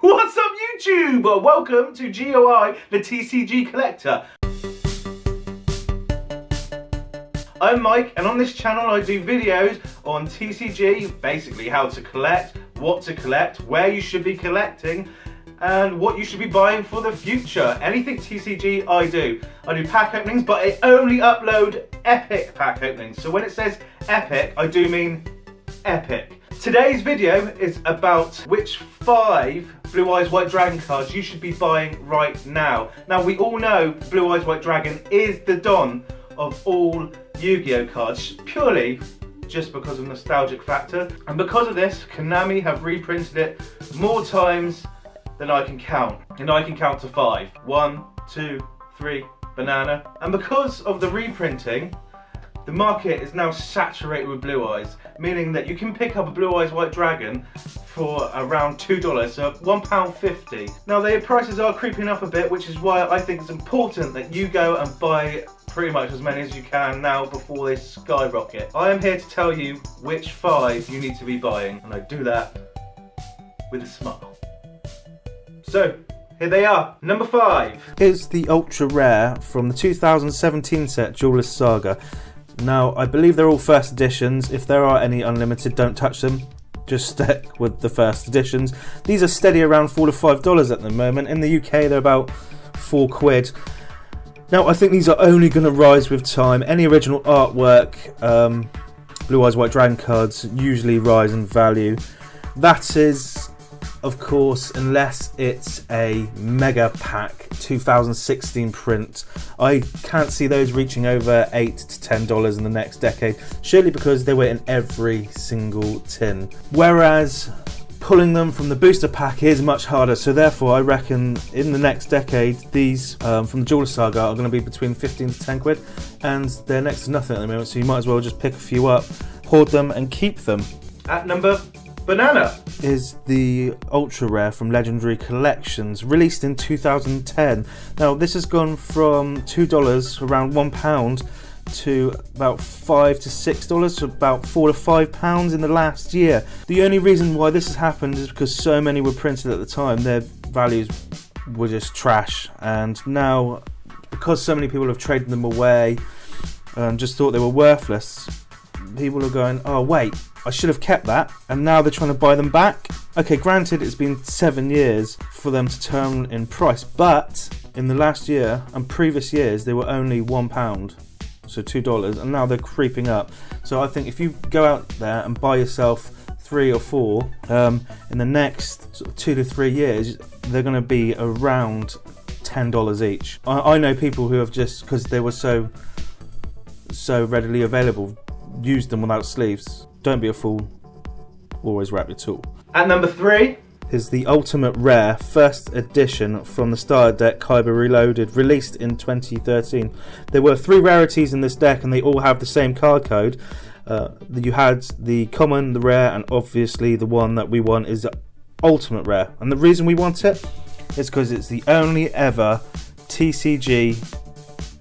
What's up YouTube? Welcome to GOI, the TCG Collector. I'm Mike, and on this channel I do videos on TCG, basically how to collect, what to collect, where you should be collecting, and what you should be buying for the future. Anything TCG I do. I do pack openings, but I only upload epic pack openings. So when it says epic, I do mean epic. Today's video is about which 5 Blue Eyes White Dragon cards you should be buying right now. Now we all know Blue Eyes White Dragon is the don of all Yu-Gi-Oh cards, purely just because of nostalgic factor. And because of this, Konami have reprinted it more times than I can count. And I can count to 5. 1, 2, 3, banana. And because of the reprinting, the market is now saturated with Blue Eyes, meaning that you can pick up a Blue Eyes White Dragon for around $2, so £1.50. Now the prices are creeping up a bit, which is why I think it's important that you go and buy pretty much as many as you can now before they skyrocket. I am here to tell you which 5 you need to be buying, and I do that with a smile. So, here they are. Number 5 is the ultra rare from the 2017 set Duelist Saga. Now, I believe they're all first editions. If there are any unlimited, don't touch them. Just stick with the first editions. These are steady around $4 to $5 at the moment. In the UK, they're about £4. Now, I think these are only going to rise with time. Any original artwork, Blue Eyes White Dragon cards usually rise in value. That is, of course, unless it's a mega pack 2016 print. I can't see those reaching over $8 to $10 in the next decade, surely because they were in every single tin. Whereas pulling them from the booster pack is much harder, so therefore I reckon in the next decade these from the Duelist Saga are going to be between 15 to 10 quid, and they're next to nothing at the moment, so you might as well just pick a few up, hoard them and keep them. At number banana is the ultra rare from Legendary Collections, released in 2010. Now this has gone from $2, around £1, to about $5 to $6, so about £4 to £5 in the last year. The only reason why this has happened is because so many were printed at the time, their values were just trash, and now because so many people have traded them away and just thought they were worthless, people are going, oh wait, I should have kept that, and now they're trying to buy them back. Okay, granted it's been 7 years for them to turn in price, but in the last year and previous years they were only £1, so $2, and now they're creeping up. So I think if you go out there and buy yourself 3 or 4 in the next sort of 2 to 3 years, they're going to be around $10 each. I know people who have, just because they were so readily available, used them without sleeves. Don't be a fool, always wrap your tool. At number 3 is the ultimate rare first edition from the starter deck Kaiba Reloaded, released in 2013. There were 3 rarities in this deck and they all have the same card code. You had the common, the rare, and obviously the one that we want is the ultimate rare. And the reason we want it is because it's the only ever TCG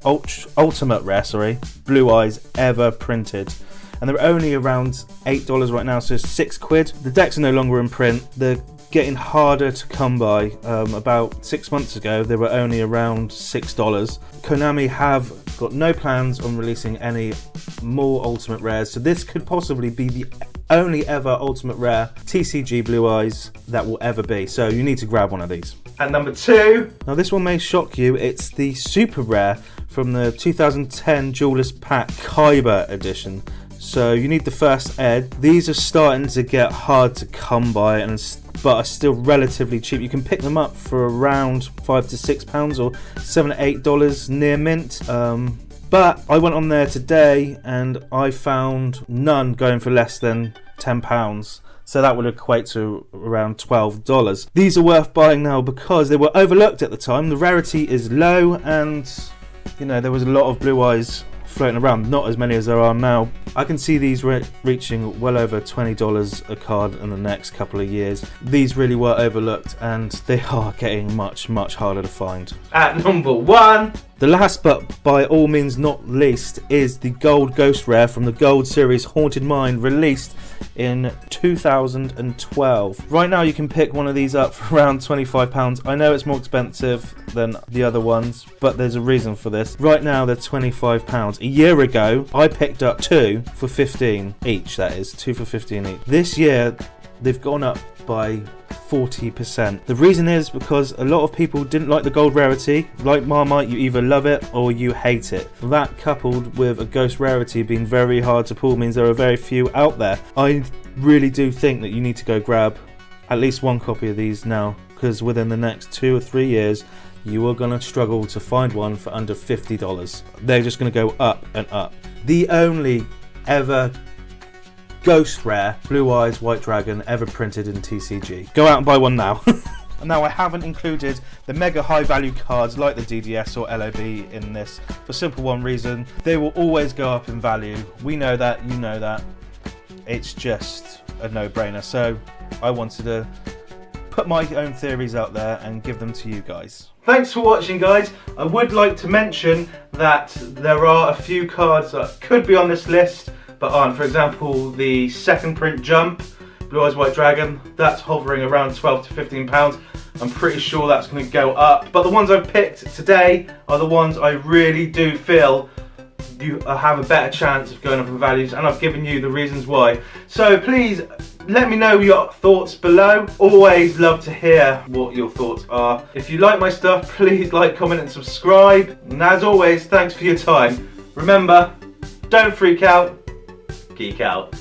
ultimate rare, Blue Eyes ever printed. And they're only around $8 right now, so 6 quid. The decks are no longer in print. They're getting harder to come by. About 6 months ago, they were only around $6. Konami have got no plans on releasing any more ultimate rares, so this could possibly be the only ever ultimate rare TCG Blue Eyes that will ever be. So you need to grab one of these. At number 2, now this one may shock you. It's the super rare from the 2010 Duelist Pack Kaiba edition. So you need the first ed. These are starting to get hard to come by, but are still relatively cheap. You can pick them up for around £5 to £6 or $7 to $8 near mint. But I went on there today and I found none going for less than £10. So that would equate to around $12. These are worth buying now because they were overlooked at the time. The rarity is low, and you know, there was a lot of Blue Eyes floating around, not as many as there are now. I can see these reaching well over $20 a card in the next couple of years. These really were overlooked and they are getting much harder to find. At number 1, the last but by all means not least is the Gold Ghost Rare from the Gold Series Haunted Mind, released in 2012. Right now you can pick one of these up for around £25. I know it's more expensive than the other ones, but there's a reason for this. Right now they're £25. A year ago I picked up 2 for 15 each, that is 2 for 15 each. This year they've gone up by 40%. The reason is because a lot of people didn't like the gold rarity. Like Marmite, you either love it or you hate it. That coupled with a ghost rarity being very hard to pull means there are very few out there. I really do think that you need to go grab at least one copy of these now, because within the next 2 or 3 years you are going to struggle to find one for under $50. They're just going to go up and up. The only ever ghost rare Blue Eyes White Dragon ever printed in TCG. Go out and buy one now. Now I haven't included the mega high value cards like the DDS or LOB in this for simple one reason: they will always go up in value. We know that, you know that. It's just a no-brainer. So I wanted to put my own theories out there and give them to you guys. Thanks for watching, guys. I would like to mention that there are a few cards that could be on this list but aren't. For example, the second print Jump, Blue Eyes White Dragon, that's hovering around £12 to £15. I'm pretty sure that's going to go up. But the ones I've picked today are the ones I really do feel you have a better chance of going up in values, and I've given you the reasons why. So please let me know your thoughts below. Always love to hear what your thoughts are. If you like my stuff, please like, comment and subscribe. And as always, thanks for your time. Remember, don't freak out, geek out.